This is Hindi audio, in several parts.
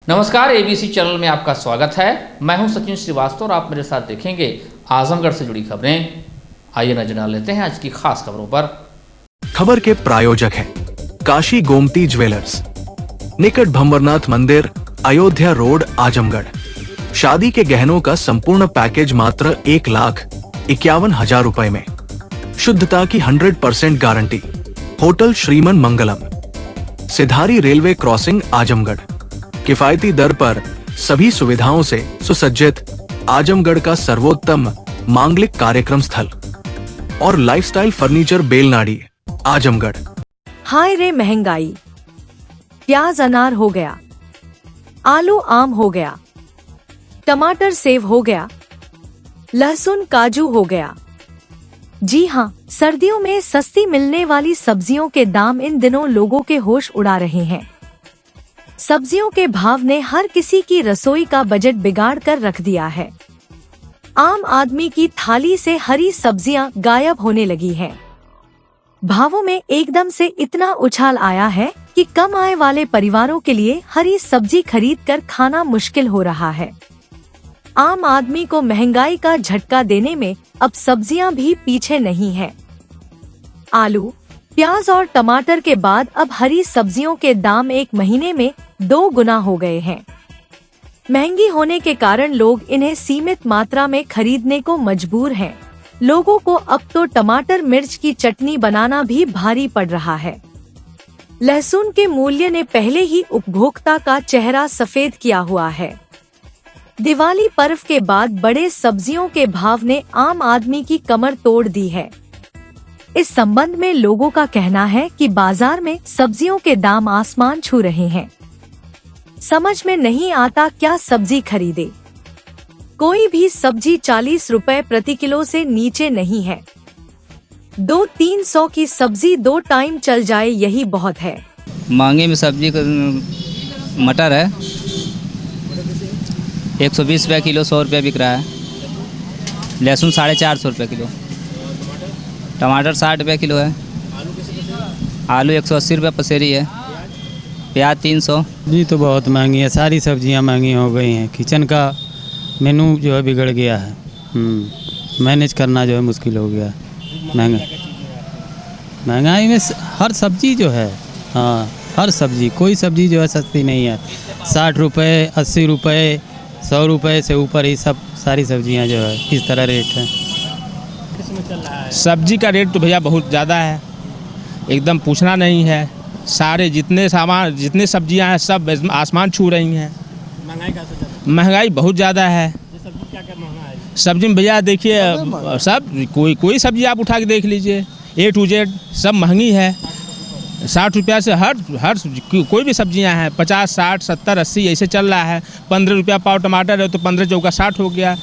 नमस्कार, एबीसी चैनल में आपका स्वागत है। मैं हूं सचिन श्रीवास्तव और आप मेरे साथ देखेंगे आजमगढ़ से जुड़ी खबरें। आइए नजर डाल लेते हैं आज की खास खबरों पर। खबर के प्रायोजक हैं काशी गोमती ज्वेलर्स, निकट भंवरनाथ मंदिर, अयोध्या रोड, आजमगढ़। शादी के गहनों का संपूर्ण पैकेज मात्र 1,51,000 रुपए में। शुद्धता की 100% गारंटी। होटल श्रीमन मंगलम, सिधारी रेलवे क्रॉसिंग, आजमगढ़। किफायती दर पर सभी सुविधाओं से सुसज्जित आजमगढ़ का सर्वोत्तम मांगलिक कार्यक्रम स्थल और लाइफस्टाइल फर्नीचर, बेलनाडी, आजमगढ़। हाय रे महंगाई, प्याज अनार हो गया, आलू आम हो गया, टमाटर सेब हो गया, लहसुन काजू हो गया। जी हाँ, सर्दियों में सस्ती मिलने वाली सब्जियों के दाम इन दिनों लोगों के होश उड़ा रहे हैं। सब्जियों के भाव ने हर किसी की रसोई का बजट बिगाड़ कर रख दिया है। आम आदमी की थाली से हरी सब्जियां गायब होने लगी हैं। भावों में एकदम से इतना उछाल आया है कि कम आय वाले परिवारों के लिए हरी सब्जी खरीद कर खाना मुश्किल हो रहा है। आम आदमी को महंगाई का झटका देने में अब सब्जियां भी पीछे नहीं हैं। आलू, प्याज और टमाटर के बाद अब हरी सब्जियों के दाम एक महीने में 2 गुना हो गए हैं। महंगी होने के कारण लोग इन्हें सीमित मात्रा में खरीदने को मजबूर हैं। लोगों को अब तो टमाटर मिर्च की चटनी बनाना भी भारी पड़ रहा है। लहसुन के मूल्य ने पहले ही उपभोक्ता का चेहरा सफेद किया हुआ है। दिवाली पर्व के बाद बड़े सब्जियों के भाव ने आम आदमी की कमर तोड़ दी है। इस संबंध में लोगों का कहना है कि बाजार में सब्जियों के दाम आसमान छू रहे हैं। समझ में नहीं आता क्या सब्जी खरीदे। कोई भी सब्जी 40 रुपए प्रति किलो से नीचे नहीं है। 200-300 की सब्जी 2 टाइम चल जाए यही बहुत है। महंगे में सब्जी मटर है 120 रुपये किलो, 100 रुपये बिक रहा है। लहसुन 450 रुपये किलो, टमाटर 60 रुपये किलो है, आलू 180 रुपये पसेरी है, प्याज 300। जी तो बहुत महंगी है, सारी सब्जियां महंगी हो गई हैं। किचन का मेनू जो है बिगड़ गया है। मैनेज करना जो है मुश्किल हो गया। महंगाई में हर सब्जी जो है, हाँ हर सब्जी, कोई सब्जी जो है सस्ती नहीं है। 60 रुपये, 80 रुपये, 100 रुपये से ऊपर ही सब सारी सब्जियां जो है इस तरह रेट है। सब्जी का रेट तो भैया बहुत ज़्यादा है, एकदम पूछना नहीं है। सारे जितने सब्जियां हैं सब आसमान छू रही हैं। महंगाई बहुत ज़्यादा है। सब्जी में भैया देखिए, सब कोई सब्जी आप उठा के देख लीजिए, A to Z सब महंगी है। 60 रुपया से हर कोई भी सब्जियां हैं 50, 60, 70, 80 ऐसे चल रहा है। 15 रुपया पाव टमाटर है तो 15 चौका 60 हो गया।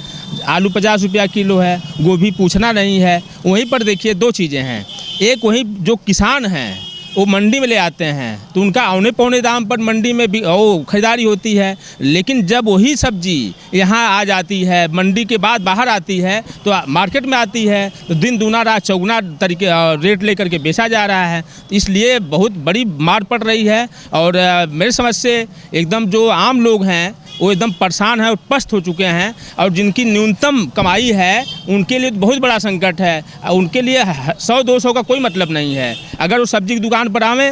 आलू 50 रुपया किलो है, गोभी पूछना नहीं है। वहीं पर देखिए 2 चीज़ें हैं। एक वहीं जो किसान हैं वो मंडी में ले आते हैं तो उनका औने पौने दाम पर मंडी में भी खरीदारी होती है। लेकिन जब वही सब्जी यहाँ आ जाती है, मंडी के बाद बाहर आती है तो मार्केट में आती है तो दिन दूना रात चौगुना तरीके रेट लेकर के बेचा जा रहा है। इसलिए बहुत बड़ी मार पड़ रही है और मेरे समझ से एकदम जो आम लोग हैं वो एकदम परेशान है और पस्त हो चुके हैं। और जिनकी न्यूनतम कमाई है उनके लिए बहुत बड़ा संकट है। उनके लिए 100-200 का कोई मतलब नहीं है। अगर वो सब्जी की दुकान पर आवें,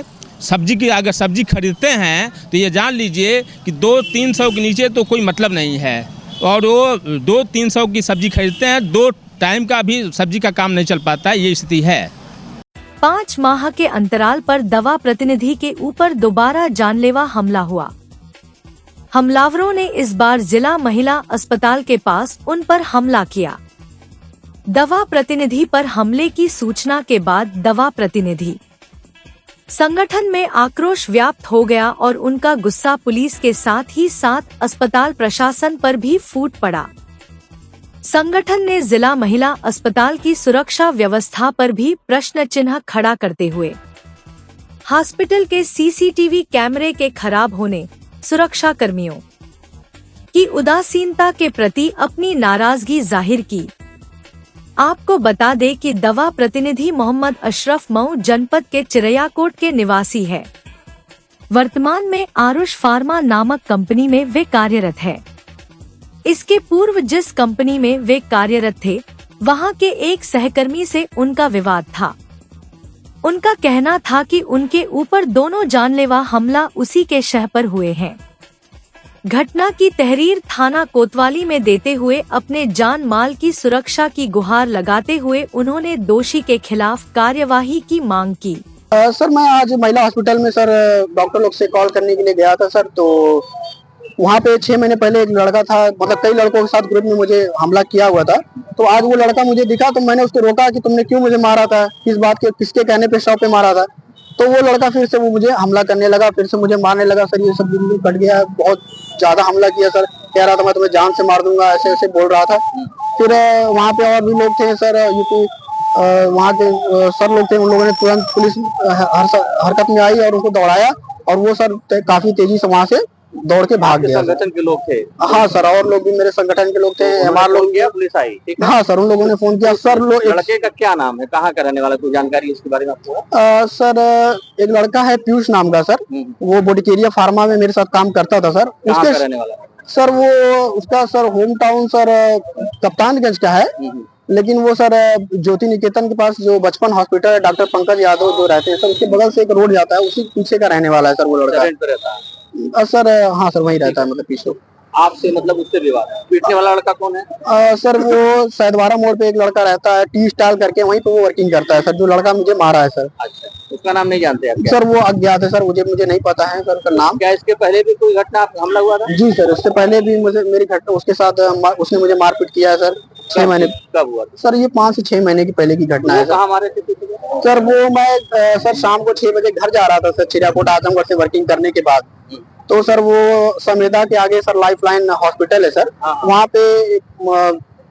अगर सब्जी खरीदते हैं तो ये जान लीजिए कि 200-300 के नीचे तो कोई मतलब नहीं है। और वो 200-300 की सब्जी खरीदते हैं, 2 टाइम का भी सब्जी का काम नहीं चल पाता है। ये स्थिति है। 5 माह के अंतराल पर दवा प्रतिनिधि के ऊपर दोबारा जानलेवा हमला हुआ। हमलावरों ने इस बार जिला महिला अस्पताल के पास उन पर हमला किया। दवा प्रतिनिधि पर हमले की सूचना के बाद दवा प्रतिनिधि संगठन में आक्रोश व्याप्त हो गया और उनका गुस्सा पुलिस के साथ ही साथ अस्पताल प्रशासन पर भी फूट पड़ा। संगठन ने जिला महिला अस्पताल की सुरक्षा व्यवस्था पर भी प्रश्न चिन्ह खड़ा करते हुए हॉस्पिटल के CCTV कैमरे के खराब होने, सुरक्षा कर्मियों की उदासीनता के प्रति अपनी नाराजगी जाहिर की। आपको बता दें कि दवा प्रतिनिधि मोहम्मद अशरफ मऊ जनपद के चिरैयाकोट के निवासी है। वर्तमान में आरुष फार्मा नामक कंपनी में वे कार्यरत है। इसके पूर्व जिस कंपनी में वे कार्यरत थे, वहां के एक सहकर्मी से उनका विवाद था। उनका कहना था कि उनके ऊपर दोनों जानलेवा हमला उसी के शह पर हुए हैं। घटना की तहरीर थाना कोतवाली में देते हुए अपने जान माल की सुरक्षा की गुहार लगाते हुए उन्होंने दोषी के खिलाफ कार्यवाही की मांग की। सर मैं आज महिला हॉस्पिटल में सर डॉक्टर लोग से कॉल करने के लिए गया था सर। तो वहाँ पे 6 महीने पहले एक लड़का था, मतलब कई लड़कों के साथ ग्रुप में मुझे हमला किया हुआ था। तो आज वो लड़का मुझे दिखा तो मैंने उसको रोका कि तुमने क्यों मुझे मारा था, किस बात के किसके कहने पे शव पे मारा था। तो वो लड़का फिर से वो मुझे हमला करने लगा, फिर से मुझे मारने लगा। सर ये सब बिल्कुल कट गया, बहुत ज्यादा हमला किया सर। कह रहा था मैं तुम्हें जान से मार दूंगा, ऐसे ऐसे बोल रहा था। फिर वहाँ पे और भी लोग थे सर, यूपी वहाँ के सर लोग थे। उन लोगों ने तुरंत पुलिस हरकत में आई और उनको दौड़ाया और वो सर काफी तेजी से वहाँ से दौड़ के भाग गया। संगठन के लोग थे? हाँ सर, और लोग भी मेरे संगठन के लोग थे, एमआर लोग किया, पुलिस आई? ठीक है। हाँ सर, उन लोगों ने फोन किया सर। लड़के का क्या नाम है, कहाँ का रहने वाला, कोई जानकारी इसके बारे में आपको? सर एक लड़का है पीयूष नाम का सर, वो बोडिकेरिया फार्मा में मेरे साथ काम करता था सर। कहाँ का रहने वाला? सर वो उसका sir home town sir Kaptanganj का है, लेकिन वो सर ज्योति निकेतन के पास जो बचपन हॉस्पिटल है, डॉक्टर पंकज यादव जो रहते हैं सर, उसके बगल से एक रोड जाता है, उसी पीछे का रहने वाला है सर वो लड़का। रेंट पे रहता है? सर हाँ सर वही रहता है, मतलब पीछे। आपसे मतलब उससे विवाद? पीटने वाला लड़का कौन है? सर वो सैदवारा मोड़ पे एक लड़का रहता है, टी स्टाइल करके, वहीं पे वो वर्किंग करता है सर, जो लड़का मुझे मारा है सर। अच्छा, उसका नाम नहीं जानते आप? सर वो अज्ञात है सर, मुझे नहीं पता है सर उसका नाम। क्या इसके पहले भी कोई घटना हमला हुआ था? जी सर, उससे पहले भी मेरी घटना उसके साथ उसने मुझे मारपीट किया है सर। 6 महीने। कब हुआ था? सर ये 5 से 6 महीने की पहले की घटना है। कहाँ मारे थे सर? वो मैं सर शाम को 6 बजे घर जा रहा था सर, चिड़ियाकोट आजमगढ़ से वर्किंग करने के बाद। तो सर वो संवेदा के आगे सर लाइफलाइन हॉस्पिटल है सर, वहाँ पे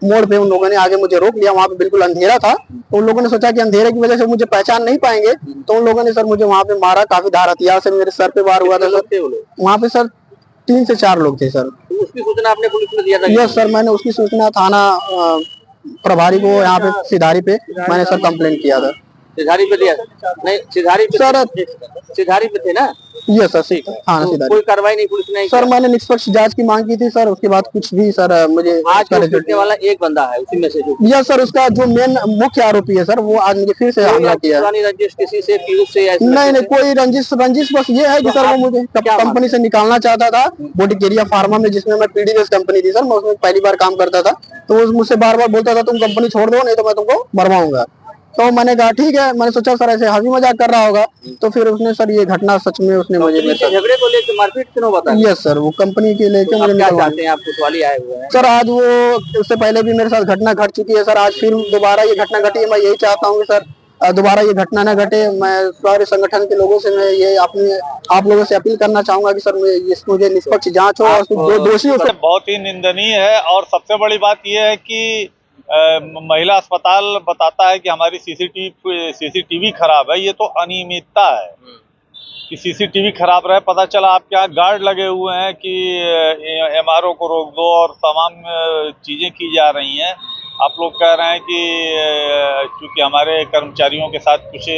मोड़ पे उन लोगों ने आगे मुझे रोक लिया। वहाँ पे बिल्कुल अंधेरा था, तो उन लोगों ने सोचा कि अंधेरे की वजह से मुझे पहचान नहीं पाएंगे, तो उन लोगों ने सर मुझे वहाँ पे मारा। काफी धार हथियार से मेरे सर पे वार हुआ था सर। वहाँ पे सर 3 से 4 लोग थे सर। तो उसकी सूचना आपने पुलिस में दिया था? यस सर, मैंने उसकी सूचना थाना प्रभारी को यहाँ पे सिधारी पे मैंने सर कंप्लेंट किया था। सिधारी पे दिया? नहीं, सिधारी पे सर, सिधारी पे थे ना? यस सर, थाना सिधारी। कोई कार्रवाई नहीं पुलिस ने? सर मैंने निष्पक्ष जांच की मांग की थी सर, उसके बाद कुछ भी सर मुझे। आज पीटने वाला एक बंदा है उसी में से जो? यस सर, उसका जो मेन मुख्य आरोपी है सर, वो आज मुझे फिर से हमला किया। रंजिश किसी से, पीयूष से? नहीं, कोई रंजिश बस ये है कि सर वो मुझे कंपनी से निकालना चाहता था, बोडिकेरिया फार्मा में, जिसमें मैं पीडीएस कंपनी थी सर, मैं उसमें पहली बार काम करता था। तो वो मुझसे बार बार बोलता था तुम कंपनी छोड़ दो, नहीं तो मैं तुमको मरवाऊंगा। तो मैंने कहा ठीक है, मैंने सोचा सर ऐसे हंसी मजाक कर रहा होगा। तो फिर उसने सर ये घटना सच में उसने मुझे झगड़े को लेकर मारपीट क्यों बता? यस सर, वो कंपनी के लेके मुझे क्या चाहते हैं आप? कोतवाली आए हुए हैं सर। आज वो उससे पहले भी मेरे साथ घटना घट चुकी है सर, आज फिर दोबारा ये घटना घटी है। मैं यही चाहता हूँ कि सर दोबारा ये घटना न घटे। मैं सारे संगठन के लोगों से मैं ये आप लोगों से अपील करना चाहूंगा कि सर मुझे निष्पक्ष जांच हो और जो दोषी हो। बहुत ही निंदनीय है। और सबसे बड़ी बात यह है कि महिला अस्पताल बताता है कि हमारी सीसीटीवी खराब है। ये तो अनियमितता है कि सीसीटीवी खराब रहे। पता चला आपके यहाँ गार्ड लगे हुए हैं कि एमआरओ को रोक दो और तमाम चीज़ें की जा रही हैं। आप लोग कह रहे हैं कि चूँकि हमारे कर्मचारियों के साथ कुछ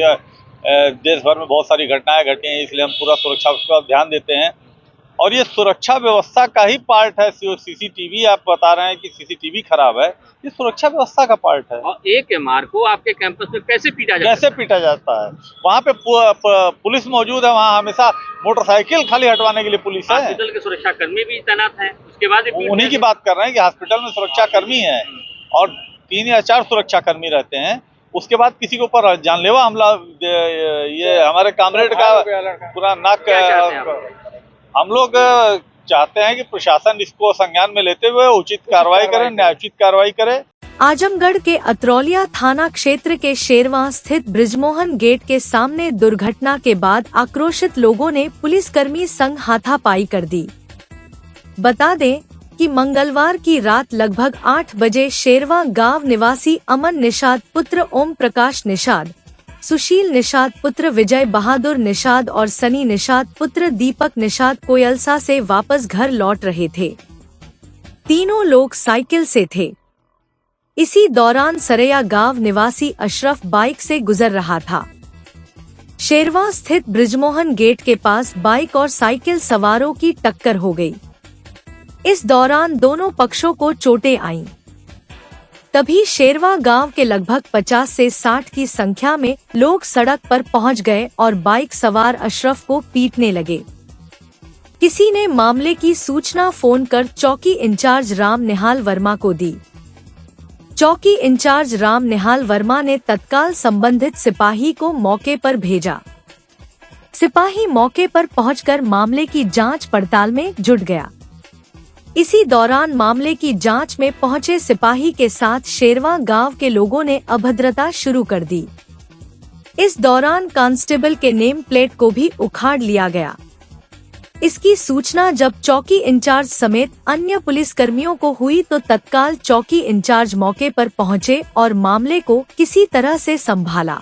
देश भर में बहुत सारी घटनाएं घटी हैं, इसलिए हम पूरा सुरक्षा पर ध्यान देते हैं। और ये सुरक्षा व्यवस्था का ही पार्ट है। सीसीटीवी आप बता रहे हैं कि सीसीटीवी खराब है, ये सुरक्षा व्यवस्था का पार्ट है। और एक एमआर को आपके कैंपस में कैसे पीटा जाता है? वहाँ पे पुलिस मौजूद है, वहाँ हमेशा मोटरसाइकिल खाली हटवाने के लिए पुलिस है। हॉस्पिटल के सुरक्षा कर्मी भी तैनात हैं, उसके बाद उन्हीं की बात कर रहे हैं कि हॉस्पिटल में सुरक्षा कर्मी है और 3 या 4 सुरक्षा कर्मी रहते हैं। उसके बाद किसी के ऊपर जानलेवा हमला, ये हमारे कामरेड का पूरा नाक। हम लोग चाहते हैं कि प्रशासन इसको संज्ञान में लेते हुए उचित कार्रवाई करे, न्यायोचित कार्रवाई करे। आजमगढ़ के अतरौलिया थाना क्षेत्र के शेरवा स्थित ब्रिजमोहन गेट के सामने दुर्घटना के बाद आक्रोशित लोगों ने पुलिसकर्मी संग हाथापाई कर दी। बता दें कि मंगलवार की रात लगभग 8 बजे शेरवा गांव निवासी अमन निषाद पुत्र ओम प्रकाश निषाद, सुशील निषाद पुत्र विजय बहादुर निषाद और सनी निषाद पुत्र दीपक निषाद कोयलसा से वापस घर लौट रहे थे। तीनों लोग साइकिल से थे। इसी दौरान सरैया गांव निवासी अशरफ बाइक से गुजर रहा था। शेरवा स्थित ब्रिजमोहन गेट के पास बाइक और साइकिल सवारों की टक्कर हो गई। इस दौरान दोनों पक्षों को चोटें आईं। तभी शेरवा गांव के लगभग 50 से 60 की संख्या में लोग सड़क पर पहुंच गए और बाइक सवार अशरफ को पीटने लगे। किसी ने मामले की सूचना फोन कर चौकी इंचार्ज राम निहाल वर्मा को दी। चौकी इंचार्ज राम निहाल वर्मा ने तत्काल संबंधित सिपाही को मौके पर भेजा। सिपाही मौके पर पहुंचकर मामले की जांच पड़ताल में जुट गया। इसी दौरान मामले की जांच में पहुंचे सिपाही के साथ शेरवा गांव के लोगों ने अभद्रता शुरू कर दी। इस दौरान कांस्टेबल के नेम प्लेट को भी उखाड़ लिया गया। इसकी सूचना जब चौकी इंचार्ज समेत अन्य पुलिसकर्मियों को हुई तो तत्काल चौकी इंचार्ज मौके पर पहुंचे और मामले को किसी तरह से संभाला।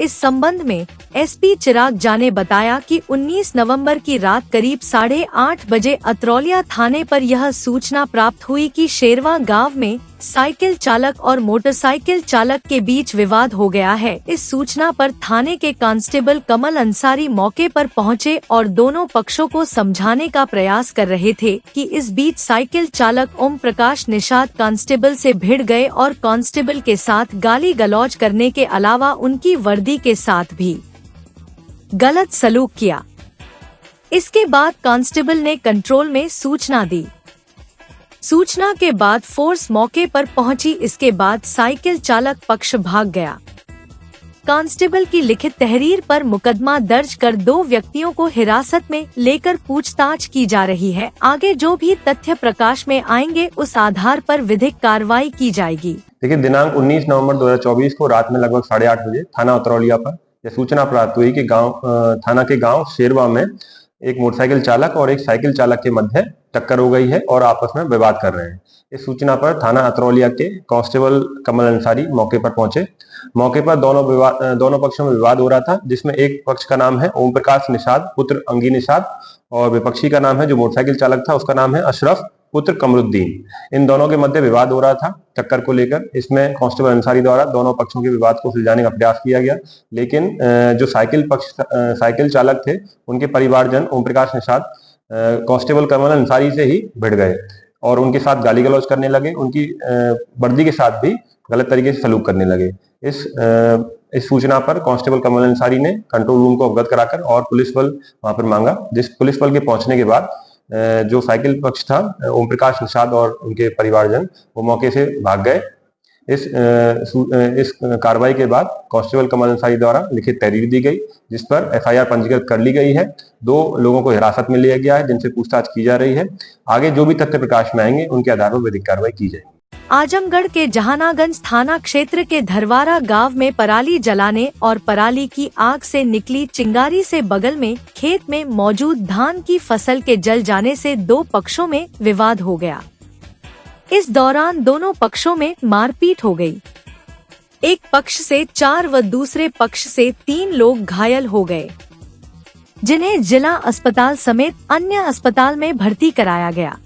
इस संबंध में एसपी चिराग झा ने बताया कि 19 नवंबर की रात करीब 8:30 बजे अतरौलिया थाने पर यह सूचना प्राप्त हुई कि शेरवा गांव में साइकिल चालक और मोटरसाइकिल चालक के बीच विवाद हो गया है। इस सूचना पर थाने के कांस्टेबल कमल अंसारी मौके पर पहुंचे और दोनों पक्षों को समझाने का प्रयास कर रहे थे कि इस बीच साइकिल चालक ओम प्रकाश निषाद कांस्टेबल से भिड़ गए और कांस्टेबल के साथ गाली गलौज करने के अलावा उनकी वर्दी के साथ भी गलत सलूक किया। इसके बाद कांस्टेबल ने कंट्रोल में सूचना दी। सूचना के बाद फोर्स मौके पर पहुंची। इसके बाद साइकिल चालक पक्ष भाग गया। कांस्टेबल की लिखित तहरीर पर मुकदमा दर्ज कर 2 व्यक्तियों को हिरासत में लेकर पूछताछ की जा रही है। आगे जो भी तथ्य प्रकाश में आएंगे उस आधार पर विधिक कार्रवाई की जाएगी। देखिए, दिनांक 19 नवंबर 2024 को रात में लगभग 8:30 बजे थाना अतरौलिया पर यह सूचना प्राप्त हुई कि थाना के गांव शेरवा में एक मोटरसाइकिल चालक और एक साइकिल चालक के मध्य टक्कर हो गई है और आपस में विवाद कर रहे हैं। इस सूचना पर थाना अतरौलिया के कांस्टेबल कमल अंसारी मौके पर पहुंचे। मौके पर दोनों पक्षों में विवाद हो रहा था, जिसमें एक पक्ष का नाम है ओम प्रकाश निषाद पुत्र अंगी निषाद और विपक्षी का नाम है, जो मोटरसाइकिल चालक था, उसका नाम है अशरफ पुत्र कमरुद्दीन। इन दोनों के मध्य विवाद हो रहा था टक्कर को लेकर। इसमें कांस्टेबल अंसारी द्वारा दोनों पक्षों के विवाद को सुलझाने का प्रयास किया गया, लेकिन जो साइकिल चालक थे उनके परिवारजन ओम प्रकाश निषाद कांस्टेबल कमल अंसारी से ही भिड़ गए और उनके साथ गाली गलौज करने लगे। उनकी वर्दी के साथ भी गलत तरीके से सलूक करने लगे। इस सूचना पर कांस्टेबल कमल अंसारी ने कंट्रोल रूम को अवगत कराकर और पुलिस बल वहां पर मांगा। जिस पुलिस बल के पहुंचने के बाद जो साइकिल पक्ष था ओम प्रकाश निषाद और उनके परिवारजन वो मौके से भाग गए। इस कार्रवाई के बाद कांस्टेबल कमल अंसारी द्वारा लिखित तहरीर दी गई, जिस पर एफआईआर पंजीकृत कर ली गई है। 2 लोगों को हिरासत में लिया गया है, जिनसे पूछताछ की जा रही है। आगे जो भी तथ्य प्रकाश में आएंगे उनके आधार पर विधिक कार्रवाई की जाएगी। आजमगढ़ के जहानागंज थाना क्षेत्र के धरवारा गांव में पराली जलाने और पराली की आग से निकली चिंगारी से बगल में खेत में मौजूद धान की फसल के जल जाने से 2 पक्षों में विवाद हो गया। इस दौरान दोनों पक्षों में मारपीट हो गई। एक पक्ष से 4 व दूसरे पक्ष से 3 लोग घायल हो गए, जिन्हें जिला अस्पताल समेत अन्य अस्पताल में भर्ती कराया गया।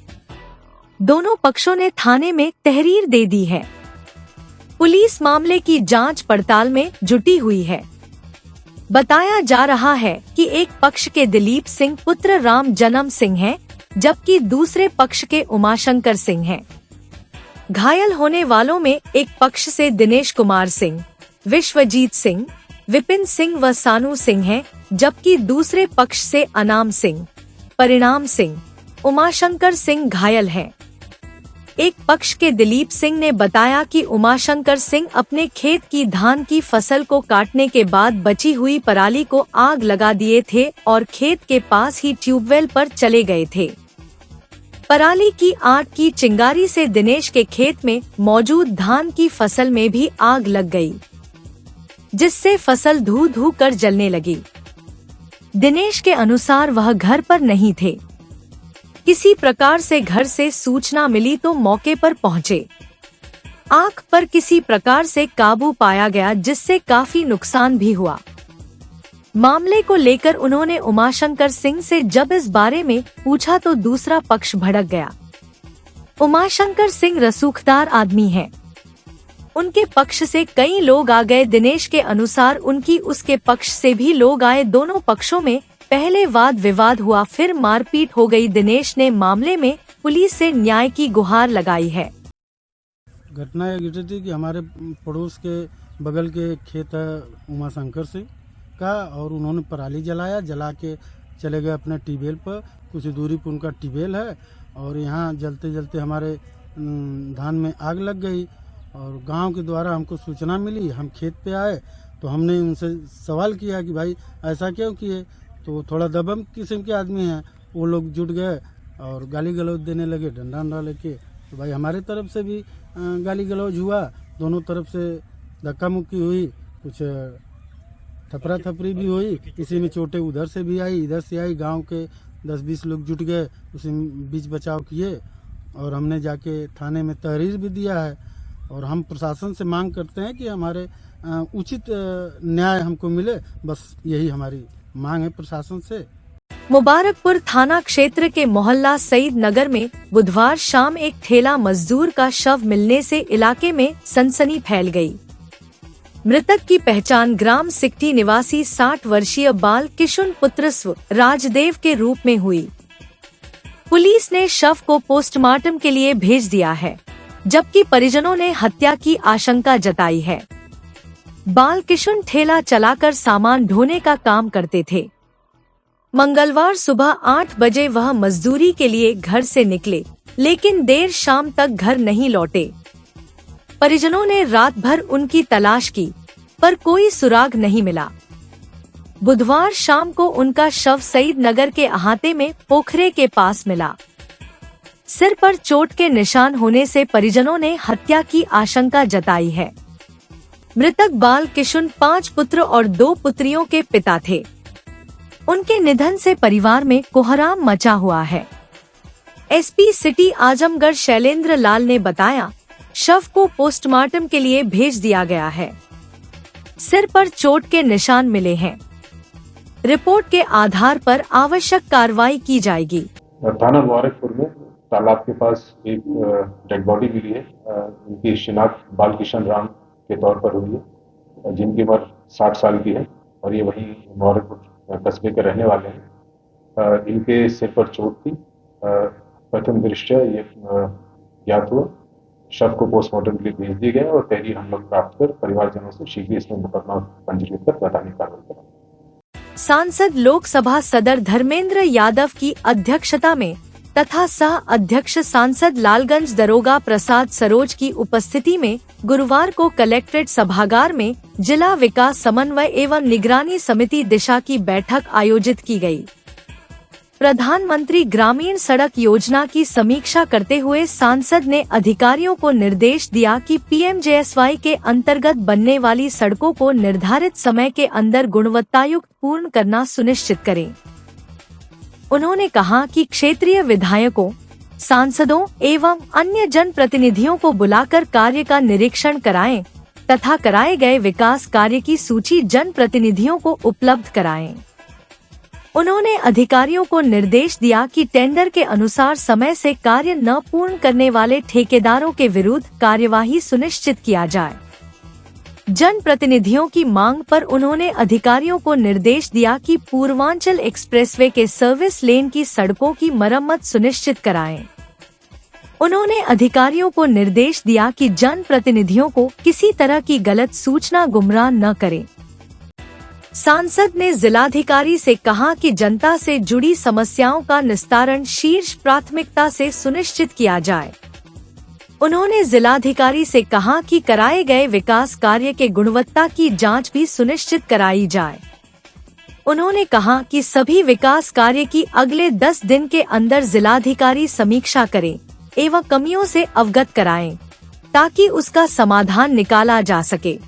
दोनों पक्षों ने थाने में तहरीर दे दी है। पुलिस मामले की जांच पड़ताल में जुटी हुई है। बताया जा रहा है कि एक पक्ष के दिलीप सिंह पुत्र राम जन्म सिंह हैं, जबकि दूसरे पक्ष के उमाशंकर सिंह हैं। घायल होने वालों में एक पक्ष से दिनेश कुमार सिंह, विश्वजीत सिंह, विपिन सिंह व सानू सिंह हैं, जबकि दूसरे पक्ष से अनाम सिंह, परिणाम सिंह, उमाशंकर सिंह घायल हैं। एक पक्ष के दिलीप सिंह ने बताया कि उमाशंकर सिंह अपने खेत की धान की फसल को काटने के बाद बची हुई पराली को आग लगा दिए थे और खेत के पास ही ट्यूबवेल पर चले गए थे। पराली की आग की चिंगारी से दिनेश के खेत में मौजूद धान की फसल में भी आग लग गई, जिससे फसल धू धू कर जलने लगी। दिनेश के अनुसार वह घर पर नहीं थे। किसी प्रकार से घर से सूचना मिली तो मौके पर पहुंचे। आग पर किसी प्रकार से काबू पाया गया, जिससे काफी नुकसान भी हुआ। मामले को लेकर उन्होंने उमाशंकर सिंह से जब इस बारे में पूछा तो दूसरा पक्ष भड़क गया। उमाशंकर सिंह रसूखदार आदमी है। उनके पक्ष से कई लोग आ गए। दिनेश के अनुसार उनकी उसके पक्ष से भी लोग आए। दोनों पक्षों में पहले वाद विवाद हुआ, फिर मारपीट हो गई। दिनेश ने मामले में पुलिस से न्याय की गुहार लगाई है। घटना यह घटी थी कि हमारे पड़ोस के बगल के एक खेत है उमा शंकर सिंह का, और उन्होंने पराली जला के चले गए अपने ट्यूबवेल पर। कुछ दूरी पर उनका ट्यूबवेल है और यहाँ जलते जलते हमारे धान में आग लग गई और गांव के द्वारा हमको सूचना मिली। हम खेत पे आए तो हमने उनसे सवाल किया कि भाई ऐसा क्यों किए, तो थोड़ा दबंग किस्म के आदमी हैं, वो लोग जुट गए और गाली गलौज देने लगे डंडा वंडा लेके। तो भाई हमारे तरफ से भी गाली गलौज हुआ, दोनों तरफ से धक्का मुक्की हुई, कुछ थपरा थपरी भी हुई, किसी में चोटें उधर से भी आई इधर से आई। गांव के 10-20 लोग जुट गए, उसी बीच बचाव किए और हमने जाके थाने में तहरीर भी दिया है। और हम प्रशासन से मांग करते हैं कि हमारे उचित न्याय हमको मिले, बस यही हमारी मांग है प्रशासन से। मुबारकपुर थाना क्षेत्र के मोहल्ला सईद नगर में बुधवार शाम एक ठेला मजदूर का शव मिलने से इलाके में सनसनी फैल गई। मृतक की पहचान ग्राम सिकटी निवासी 60 वर्षीय बाल किशुन पुत्रस्व राजदेव के रूप में हुई। पुलिस ने शव को पोस्टमार्टम के लिए भेज दिया है, जबकि परिजनों ने हत्या की आशंका जताई है। बाल किशुन ठेला चलाकर सामान ढोने का काम करते थे। मंगलवार सुबह 8 बजे वह मजदूरी के लिए घर से निकले, लेकिन देर शाम तक घर नहीं लौटे। परिजनों ने रात भर उनकी तलाश की, पर कोई सुराग नहीं मिला। बुधवार शाम को उनका शव सईद नगर के अहाते में पोखरे के पास मिला। सिर पर चोट के निशान होने से परिजनों ने हत्या की आशंका जताई है। मृतक बाल किशुन 5 पुत्र और 2 पुत्रियों के पिता थे। उनके निधन से परिवार में कोहराम मचा हुआ है। एसपी सिटी आजमगढ़ शैलेंद्र लाल ने बताया, शव को पोस्टमार्टम के लिए भेज दिया गया है। सिर पर चोट के निशान मिले हैं। रिपोर्ट के आधार पर आवश्यक कार्रवाई की जाएगी। थाना मुबारकपुर में तालाब के पास एक डेड बॉडी मिली है। उनकी शिनाख्त बाल किशन राम के तौर पर हुई है, जिनकी उम्र 60 साल की है और ये वहीं मुबारकपुर कस्बे के रहने वाले हैं। इनके सिर पर चोट थी। प्रथम दृष्टया ये ज्ञात हुआ। शव को पोस्टमार्टम के लिए भेज दिया गया और तहरीर हम लोग प्राप्त कर परिवारजनों से शीघ्र इसमें मुकदमा पंजीकृत कर बताने की कार्रवाई करेंगे। सांसद लोकसभा सदर धर्मेंद्र यादव की अध्यक्षता में तथा सह अध्यक्ष सांसद लालगंज दरोगा प्रसाद सरोज की उपस्थिति में गुरुवार को कलेक्ट्रेट सभागार में जिला विकास समन्वय एवं निगरानी समिति दिशा की बैठक आयोजित की गई। प्रधानमंत्री ग्रामीण सड़क योजना की समीक्षा करते हुए सांसद ने अधिकारियों को निर्देश दिया कि पीएमजेएसवाई के अंतर्गत बनने वाली सड़कों को निर्धारित समय के अंदर गुणवत्तायुक्त पूर्ण करना सुनिश्चित करें। उन्होंने कहा कि क्षेत्रीय विधायकों, सांसदों एवं अन्य जनप्रतिनिधियों को बुलाकर कार्य का निरीक्षण कराएं तथा कराए गए विकास कार्य की सूची जनप्रतिनिधियों को उपलब्ध कराएं। उन्होंने अधिकारियों को निर्देश दिया कि टेंडर के अनुसार समय से कार्य न पूर्ण करने वाले ठेकेदारों के विरुद्ध कार्यवाही सुनिश्चित किया जाए। जनप्रतिनिधियों की मांग पर उन्होंने अधिकारियों को निर्देश दिया कि पूर्वांचल एक्सप्रेसवे के सर्विस लेन की सड़कों की मरम्मत सुनिश्चित कराएं। उन्होंने अधिकारियों को निर्देश दिया कि जनप्रतिनिधियों को किसी तरह की गलत सूचना गुमराह न करें। सांसद ने जिलाधिकारी से कहा कि जनता से जुड़ी समस्याओं का निस्तारण शीर्ष प्राथमिकता से सुनिश्चित किया जाए। उन्होंने जिलाधिकारी से कहा कि कराए गए विकास कार्य के गुणवत्ता की जांच भी सुनिश्चित कराई जाए। उन्होंने कहा कि सभी विकास कार्य की अगले 10 दिन के अंदर जिलाधिकारी समीक्षा करें एवं कमियों से अवगत कराएं, ताकि उसका समाधान निकाला जा सके।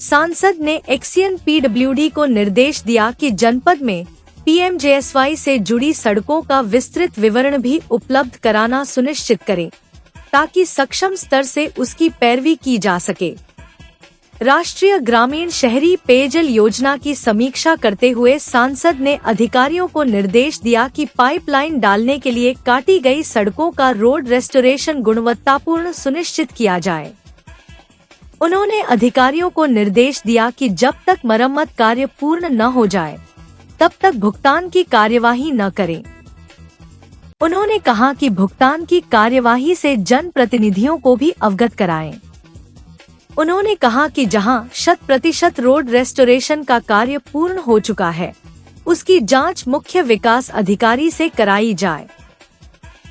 सांसद ने एक्सियन पीडब्ल्यूडी को निर्देश दिया कि जनपद में पीएमजेएसवाई से जुड़ी सड़कों का विस्तृत विवरण भी उपलब्ध कराना सुनिश्चित करें, ताकि सक्षम स्तर से उसकी पैरवी की जा सके। राष्ट्रीय ग्रामीण शहरी पेयजल योजना की समीक्षा करते हुए सांसद ने अधिकारियों को निर्देश दिया कि पाइपलाइन डालने के लिए काटी गई सड़कों का रोड रेस्टोरेशन गुणवत्तापूर्ण सुनिश्चित किया जाए। उन्होंने अधिकारियों को निर्देश दिया कि जब तक मरम्मत कार्य पूर्ण न हो जाए तब तक भुगतान की कार्यवाही न करें। उन्होंने कहा कि भुगतान की कार्यवाही से जनप्रतिनिधियों को भी अवगत कराएं। उन्होंने कहा कि जहां 100% रोड रेस्टोरेशन का कार्य पूर्ण हो चुका है, उसकी जांच मुख्य विकास अधिकारी से कराई जाए।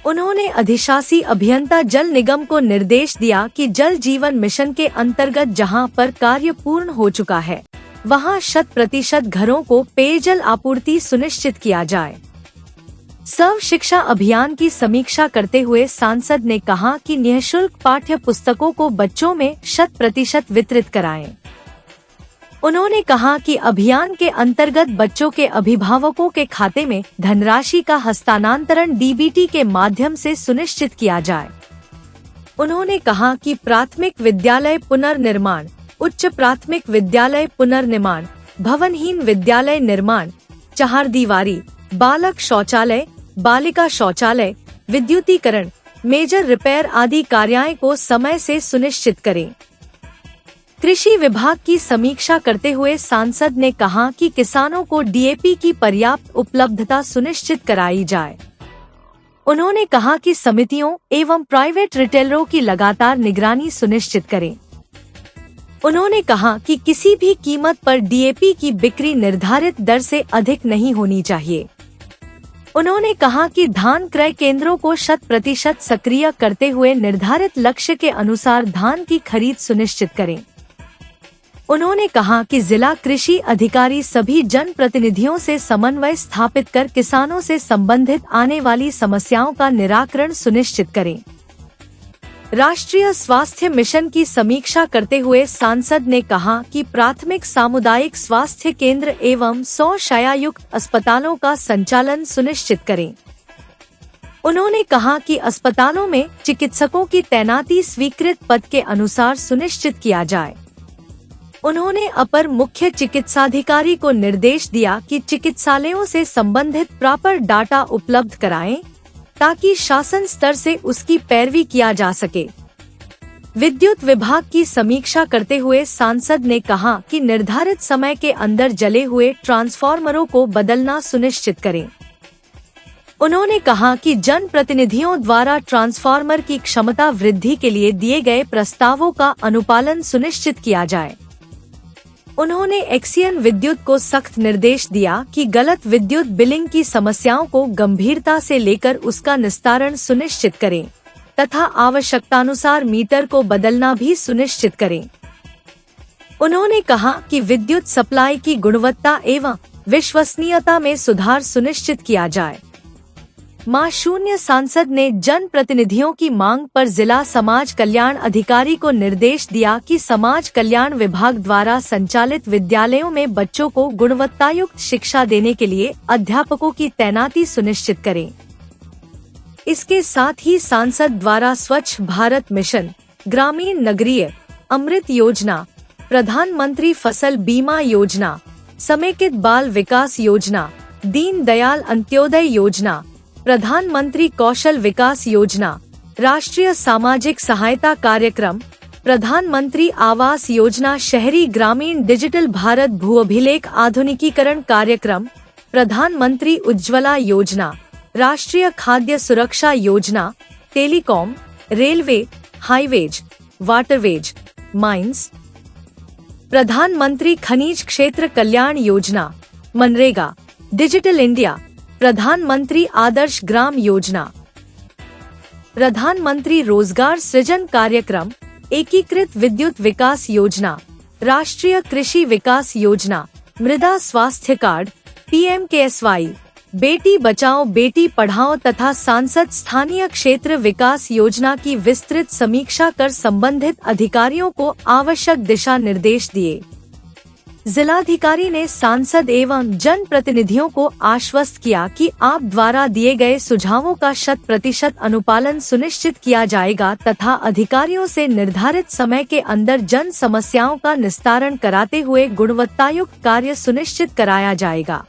उन्होंने अधिशासी अभियंता जल निगम को निर्देश दिया कि जल जीवन मिशन के अंतर्गत जहां पर कार्य पूर्ण हो चुका है, वहां 100% घरों को पेयजल आपूर्ति सुनिश्चित किया जाए। सर्व शिक्षा अभियान की समीक्षा करते हुए सांसद ने कहा कि निःशुल्क पाठ्य पुस्तकों को बच्चों में 100% वितरित कराएं। उन्होंने कहा कि अभियान के अंतर्गत बच्चों के अभिभावकों के खाते में धनराशि का हस्तांतरण डीबीटी के माध्यम से सुनिश्चित किया जाए। उन्होंने कहा कि प्राथमिक विद्यालय पुनर्निर्माण, उच्च प्राथमिक विद्यालय पुनर्निर्माण, भवनहीन विद्यालय निर्माण, चहारदीवारी, बालक शौचालय, बालिका शौचालय, विद्युतीकरण, मेजर रिपेयर आदि कार्यों को समय से सुनिश्चित करें। कृषि विभाग की समीक्षा करते हुए सांसद ने कहा कि किसानों को डीएपी की पर्याप्त उपलब्धता सुनिश्चित कराई जाए। उन्होंने कहा कि समितियों एवं प्राइवेट रिटेलरों की लगातार निगरानी सुनिश्चित करें। उन्होंने कहा कि किसी भी कीमत पर डीएपी की बिक्री निर्धारित दर से अधिक नहीं होनी चाहिए। उन्होंने कहा कि धान क्रय केंद्रों को 100% सक्रिय करते हुए निर्धारित लक्ष्य के अनुसार धान की खरीद सुनिश्चित करें। उन्होंने कहा कि जिला कृषि अधिकारी सभी जनप्रतिनिधियों से समन्वय स्थापित कर किसानों से संबंधित आने वाली समस्याओं का निराकरण सुनिश्चित करें। राष्ट्रीय स्वास्थ्य मिशन की समीक्षा करते हुए सांसद ने कहा कि प्राथमिक सामुदायिक स्वास्थ्य केंद्र एवं 100 शय्यायुक्त अस्पतालों का संचालन सुनिश्चित करें। उन्होंने कहा कि अस्पतालों में चिकित्सकों की तैनाती स्वीकृत पद के अनुसार सुनिश्चित किया जाए। उन्होंने अपर मुख्य चिकित्साधिकारी को निर्देश दिया कि चिकित्सालयों से संबंधित प्रॉपर डाटा उपलब्ध कराएं, ताकि शासन स्तर से उसकी पैरवी किया जा सके। विद्युत विभाग की समीक्षा करते हुए सांसद ने कहा कि निर्धारित समय के अंदर जले हुए ट्रांसफार्मरों को बदलना सुनिश्चित करें। उन्होंने कहा कि जनप्रतिनिधियों द्वारा ट्रांसफार्मर की क्षमता वृद्धि के लिए दिए गए प्रस्तावों का अनुपालन सुनिश्चित किया जाए। उन्होंने एक्सियन विद्युत को सख्त निर्देश दिया कि गलत विद्युत बिलिंग की समस्याओं को गंभीरता से लेकर उसका निस्तारण सुनिश्चित करें तथा आवश्यकतानुसार मीटर को बदलना भी सुनिश्चित करें। उन्होंने कहा कि विद्युत सप्लाई की गुणवत्ता एवं विश्वसनीयता में सुधार सुनिश्चित किया जाए। मां शून्य सांसद ने जन प्रतिनिधियों की मांग पर जिला समाज कल्याण अधिकारी को निर्देश दिया कि समाज कल्याण विभाग द्वारा संचालित विद्यालयों में बच्चों को गुणवत्तायुक्त शिक्षा देने के लिए अध्यापकों की तैनाती सुनिश्चित करें। इसके साथ ही सांसद द्वारा स्वच्छ भारत मिशन, ग्रामीण नगरीय, अमृत योजना, प्रधानमंत्री फसल बीमा योजना, समेकित बाल विकास योजना, दीन दयाल अंत्योदय योजना, प्रधानमंत्री कौशल विकास योजना, राष्ट्रीय सामाजिक सहायता कार्यक्रम, प्रधानमंत्री आवास योजना, शहरी ग्रामीण डिजिटल भारत भू अभिलेख आधुनिकीकरण कार्यक्रम, प्रधानमंत्री उज्ज्वला योजना, राष्ट्रीय खाद्य सुरक्षा योजना, telecom, railway, highways, waterways, mines, प्रधानमंत्री खनिज क्षेत्र कल्याण योजना, मनरेगा, डिजिटल इंडिया, प्रधानमंत्री आदर्श ग्राम योजना, प्रधानमंत्री रोजगार सृजन कार्यक्रम, एकीकृत विद्युत विकास योजना, राष्ट्रीय कृषि विकास योजना, मृदा स्वास्थ्य कार्ड, PMKSY, बेटी बचाओ बेटी पढ़ाओ तथा सांसद स्थानीय क्षेत्र विकास योजना की विस्तृत समीक्षा कर संबंधित अधिकारियों को आवश्यक दिशा निर्देश दिए। जिलाधिकारी ने सांसद एवं जन प्रतिनिधियों को आश्वस्त किया कि आप द्वारा दिए गए सुझावों का 100% अनुपालन सुनिश्चित किया जाएगा तथा अधिकारियों से निर्धारित समय के अंदर जन समस्याओं का निस्तारण कराते हुए गुणवत्तायुक्त कार्य सुनिश्चित कराया जाएगा।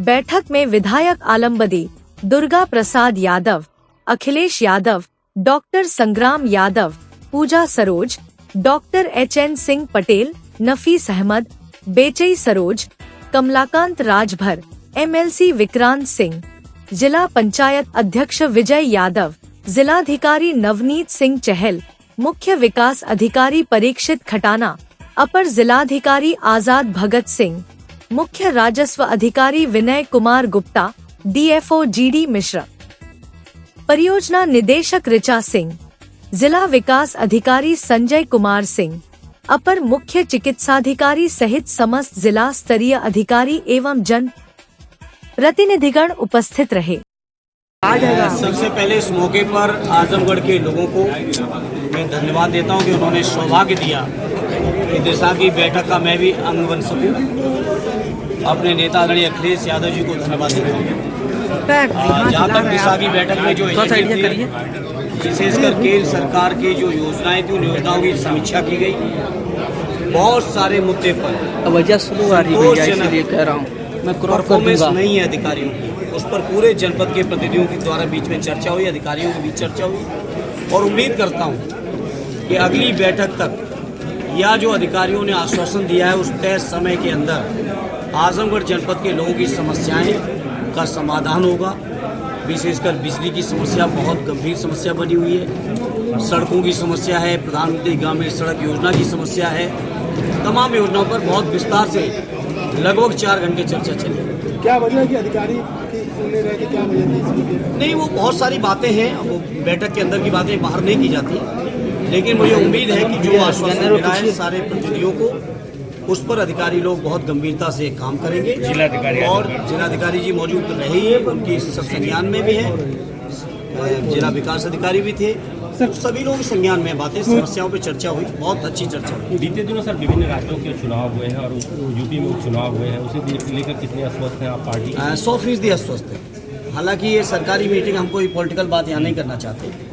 बैठक में विधायक आलमबदी, दुर्गा प्रसाद यादव, अखिलेश यादव, डॉक्टर संग्राम यादव, पूजा सरोज, डॉक्टर HN सिंह पटेल, नफीस अहमद, बेचई सरोज, कमलाकांत राजभर, MLC विक्रांत सिंह, जिला पंचायत अध्यक्ष विजय यादव, जिलाधिकारी नवनीत सिंह चहल, मुख्य विकास अधिकारी परीक्षित खटाना, अपर जिलाधिकारी आजाद भगत सिंह, मुख्य राजस्व अधिकारी विनय कुमार गुप्ता, DFO GD मिश्रा, परियोजना निदेशक ऋचा सिंह, जिला विकास अधिकारी संजय कुमार सिंह, अपर मुख्य चिकित्साधिकारी सहित समस्त जिला स्तरीय अधिकारी एवं जन प्रतिनिधिगण उपस्थित रहे। सबसे पहले इस मौके पर आजमगढ़ के लोगों को मैं धन्यवाद देता हूं कि उन्होंने सौभाग्य दिया कि दिशा की बैठक का मैं भी अंग बन सकूं। अपने नेता आदरणीय अखिलेश यादव जी को धन्यवाद देता हूं। जहां तक दिशा की बैठक में जो विशेषकर केंद्र सरकार की जो योजनाएं थी उन योजनाओं की समीक्षा की गई। बहुत सारे मुद्दे पर वजह शुरू आ रही है, इसलिए कह रहा हूँ मैं परफॉर्मेंस नहीं है अधिकारियों की, उस पर पूरे जनपद के प्रतिनिधियों के द्वारा बीच में चर्चा हुई, अधिकारियों के बीच चर्चा हुई और उम्मीद करता हूं कि अगली बैठक तक या जो अधिकारियों ने आश्वासन दिया है उस तय समय के अंदर आजमगढ़ जनपद के लोगों की समस्याएं का समाधान होगा। विशेषकर बिजली की समस्या बहुत गंभीर समस्या बनी हुई है, सड़कों की समस्या है, प्रधानमंत्री ग्रामीण सड़क योजना की समस्या है। तमाम योजनाओं पर बहुत विस्तार से लगभग 4 घंटे चर्चा चली। क्या वजह है कि अधिकारी सुनने रहे थे, क्या वजह थी? नहीं, वो बहुत सारी बातें हैं, वो बैठक के अंदर की बातें बाहर नहीं की जाती, लेकिन मुझे उम्मीद है कि जो आश्वासन मिला है सारे प्रतिनिधियों को उस पर अधिकारी लोग बहुत गंभीरता से काम करेंगे। और जिलाधिकारी जी मौजूद रहे ही, उनकी सब संज्ञान में भी है, जिला विकास अधिकारी भी थे, सभी लोग संज्ञान में बातें, समस्याओं पे चर्चा हुई, बहुत अच्छी चर्चा हुई। बीते दिनों सर विभिन्न राज्यों के चुनाव हुए हैं और यूपी में उपचुनाव हुए हैं, उसे लेकर कितने अस्वस्थ हैं आप पार्टी? 100% अस्वस्थ है। हालांकि ये सरकारी मीटिंग, हम कोई पॉलिटिकल बात यहाँ नहीं करना चाहते।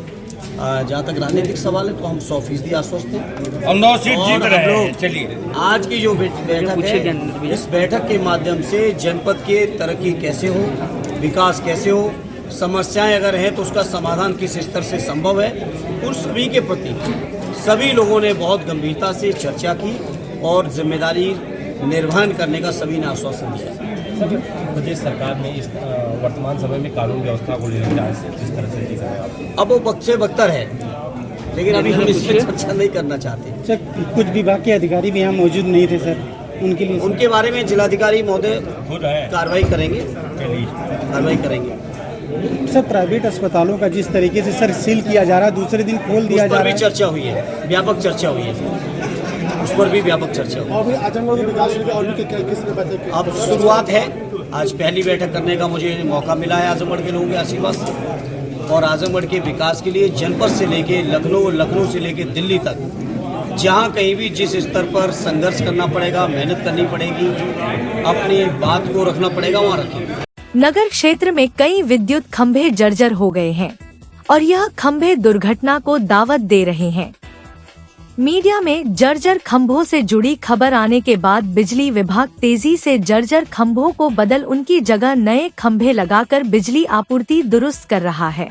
जहाँ तक राजनीतिक सवाल है तो हम 100% आश्वस्त हैं और 9 सीट जीत रहे हैं। चलिए, आज की जो बैठक है, इस बैठक के माध्यम से जनपद के तरक्की कैसे हो, विकास कैसे हो, समस्याएं अगर हैं तो उसका समाधान किस स्तर से संभव है, उन सभी के प्रति सभी लोगों ने बहुत गंभीरता से चर्चा की और जिम्मेदारी निर्वहन करने का सभी ने आश्वासन दिया। प्रदेश सरकार ने इस वर्तमान समय में कानून व्यवस्था को लेकर जिस तरह से देख रहे हैं आप, अब वो वक्त से बख्तर है, लेकिन अभी हम इस पर चर्चा नहीं करना चाहते। सर, कुछ विभाग के अधिकारी भी यहाँ मौजूद नहीं थे सर, उनके लिए उनके बारे में जिलाधिकारी महोदय कार्रवाई करेंगे। सर, प्राइवेट अस्पतालों का जिस तरीके से सर सील किया जा रहा है, दूसरे दिन खोल दिया जा रहा है, चर्चा हुई है, व्यापक चर्चा हुई है, उस पर भी व्यापक चर्चा हुई। अब शुरुआत है, आज पहली बैठक करने का मुझे मौका मिला है आजमगढ़ के लोगों के आशीर्वाद से, और आजमगढ़ के विकास के लिए जनपद से लेके लखनऊ से लेके दिल्ली तक जहाँ कहीं भी जिस स्तर पर संघर्ष करना पड़ेगा, मेहनत करनी पड़ेगी, अपनी बात को रखना पड़ेगा, वहाँ रखेंगे। नगर क्षेत्र में कई विद्युत खंभे जर्जर हो गए हैं और यह खंभे दुर्घटना को दावत दे रहे हैं। मीडिया में जर्जर खंभों से जुड़ी खबर आने के बाद बिजली विभाग तेजी से जर्जर खंभों को बदल उनकी जगह नए खंभे लगाकर बिजली आपूर्ति दुरुस्त कर रहा है।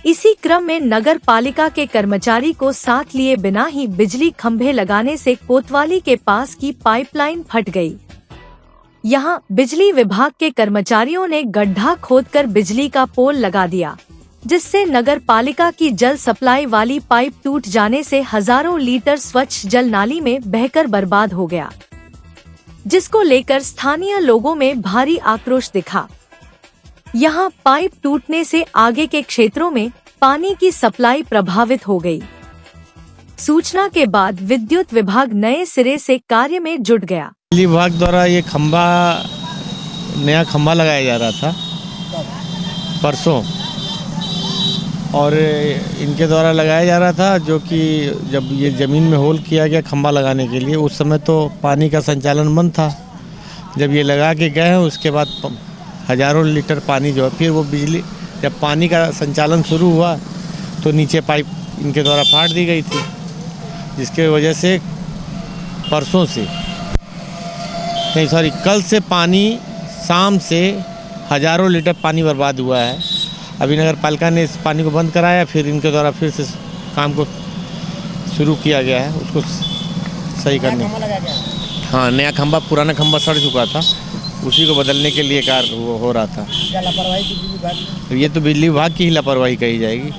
इसी क्रम में नगर पालिका के कर्मचारी को साथ लिए बिना ही बिजली खंभे लगाने से कोतवाली के पास की पाइपलाइन फट गई। यहां बिजली विभाग के कर्मचारियों ने गड्ढा खोदकर बिजली का पोल लगा दिया, जिससे नगर पालिका की जल सप्लाई वाली पाइप टूट जाने से हजारों लीटर स्वच्छ जल नाली में बहकर बर्बाद हो गया, जिसको लेकर स्थानीय लोगों में भारी आक्रोश दिखा। यहां पाइप टूटने से आगे के क्षेत्रों में पानी की सप्लाई प्रभावित हो गई। सूचना के बाद विद्युत विभाग नए सिरे से कार्य में जुट गया। बिजली विभाग द्वारा ये नया खंभा लगाया जा रहा था परसों, और इनके द्वारा लगाया जा रहा था, जो कि जब ये ज़मीन में होल किया गया खंभा लगाने के लिए, उस समय तो पानी का संचालन बंद था। जब ये लगा के गए हैं उसके बाद हज़ारों लीटर पानी जो है, फिर वो बिजली जब पानी का संचालन शुरू हुआ तो नीचे पाइप इनके द्वारा फाड़ दी गई थी, जिसके वजह से परसों से कल से पानी, शाम से हज़ारों लीटर पानी बर्बाद हुआ है। अभी नगर पालिका ने इस पानी को बंद कराया, फिर इनके द्वारा फिर से काम को शुरू किया गया है उसको सही करने। हाँ, नया खंभा, पुराना खंभा सड़ चुका था, उसी को बदलने के लिए कार्य हो रहा था। क्या लापरवाही की विभाग की? ये तो बिजली विभाग की ही लापरवाही कही जाएगी।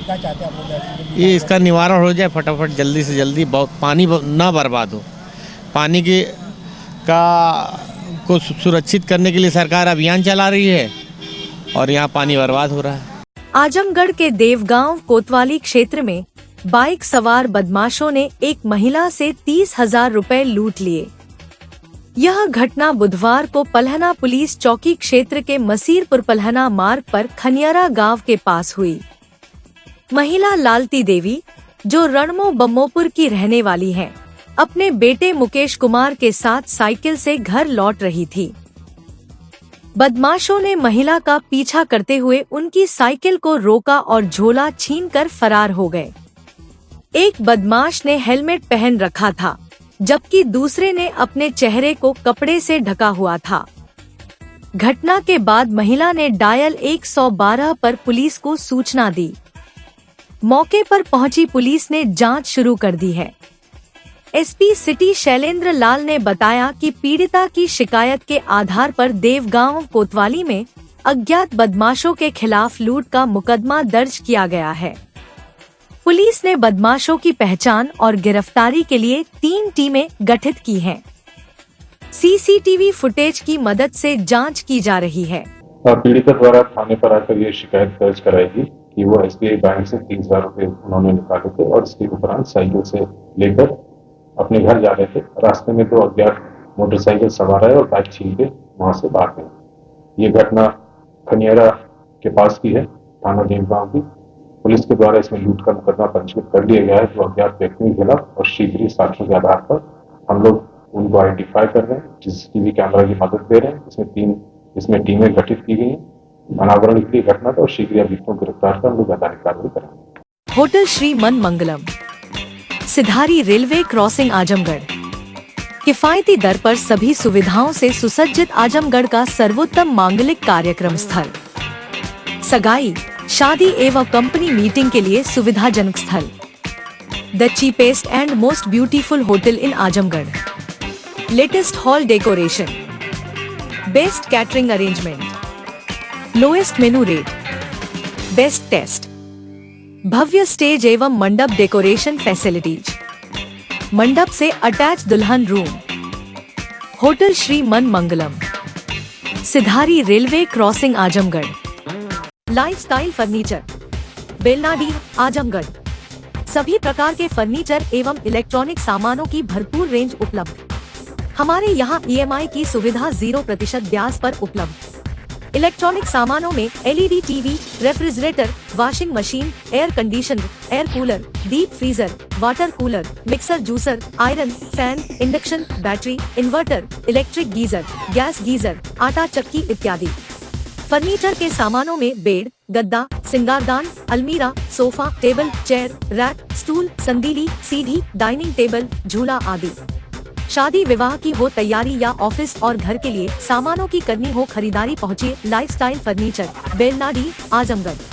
क्या चाहते हैं आप लोग? ये इसका निवारण हो जाए फटाफट, जल्दी से जल्दी, बहुत पानी ना बर्बाद हो। पानी की को सुरक्षित करने के लिए सरकार अभियान चला रही है और यहाँ पानी बर्बाद हो रहा है। आजमगढ़ के देवगांव कोतवाली क्षेत्र में बाइक सवार बदमाशों ने एक महिला से 30,000 रुपए लूट लिए। यह घटना बुधवार को पलहना पुलिस चौकी क्षेत्र के मसीरपुर पलहना मार्ग पर खनियारा गांव के पास हुई। महिला लालती देवी, जो रणमो बम्मोपुर की रहने वाली है, अपने बेटे मुकेश कुमार के साथ साइकिल से घर लौट रही थी। बदमाशों ने महिला का पीछा करते हुए उनकी साइकिल को रोका और झोला छीनकर फरार हो गए। एक बदमाश ने हेलमेट पहन रखा था, जबकि दूसरे ने अपने चेहरे को कपड़े से ढका हुआ था। घटना के बाद महिला ने डायल 112 पर पुलिस को सूचना दी। मौके पर पहुंची पुलिस ने जांच शुरू कर दी है। एसपी सिटी शैलेंद्र लाल ने बताया कि पीड़िता की शिकायत के आधार पर देवगांव कोतवाली में अज्ञात बदमाशों के खिलाफ लूट का मुकदमा दर्ज किया गया है। पुलिस ने बदमाशों की पहचान और गिरफ्तारी के लिए 3 टीमें गठित की हैं। सीसीटीवी फुटेज की मदद से जांच की जा रही है। पीड़िता द्वारा थाने पर आकर ये शिकायत दर्ज कराएगी कि वो SBI बैंक से 30,000 रुपए उन्होंने निकाले थे और इसके उपरांत साइकिल से लेकर अपने घर जा रहे थे। रास्ते में 2 अज्ञात मोटरसाइकिल सवार आए और बाइक छीन के वहां से भाग गए। ये घटना खनियारा के पास की है, थाना देवगांव की। पुलिस के द्वारा इसमें लूट का मुकदमा पंजीकृत कर लिया गया है। जो अज्ञात व्यक्तियों के खिलाफ और शीघ्र साक्ष्यों के आधार पर हम लोग उनको आइडेंटिफाई कर रहे हैं, CCTV कैमरा की मदद दे रहे हैं। इसमें टीमें गठित की गई हैं। अनावरण के लिए घटना और शीघ्र अभियुक्तों को गिरफ्तार कर हम लोग वैधानिक कार्रवाई करेंगे। Hotel Shri Man Mangalam, Sidhari railway crossing Azamgarh. किफायती दर पर सभी सुविधाओं से सुसज्जित आजमगढ़ का सर्वोत्तम मांगलिक कार्यक्रम स्थल। सगाई, शादी एवं कंपनी मीटिंग के लिए सुविधाजनक स्थल। The cheapest and most beautiful hotel in Azamgarh. Latest hall decoration, best catering arrangement, lowest menu rate, best taste, भव्य स्टेज एवं मंडप डेकोरेशन फैसिलिटीज, मंडप से अटैच दुल्हन room. Hotel Shri Man Mangalam, Sidhari railway crossing Azamgarh. Lifestyle furniture, Belnadi Azamgarh. सभी प्रकार के फर्नीचर एवं इलेक्ट्रॉनिक सामानों की भरपूर रेंज उपलब्ध। हमारे यहाँ EMI की सुविधा 0% ब्याज पर उपलब्ध। इलेक्ट्रॉनिक सामानों में LED TV, refrigerator, washing machine, air conditioner, air cooler, deep freezer, water cooler, mixer juicer, iron, fan, induction, battery, inverter, electric geyser, gas geyser, आटा चक्की इत्यादि। फर्नीचर के सामानों में बेड, गद्दा, सिंगारदान, अलमीरा, sofa, table, chair, rack, stool, संदीली, सीढ़ी, डाइनिंग टेबल, झूला आदि। शादी विवाह की हो तैयारी या ऑफिस और घर के लिए सामानों की करनी हो खरीदारी, पहुँचिए लाइफस्टाइल फर्नीचर, बेलनाडी आजमगढ़।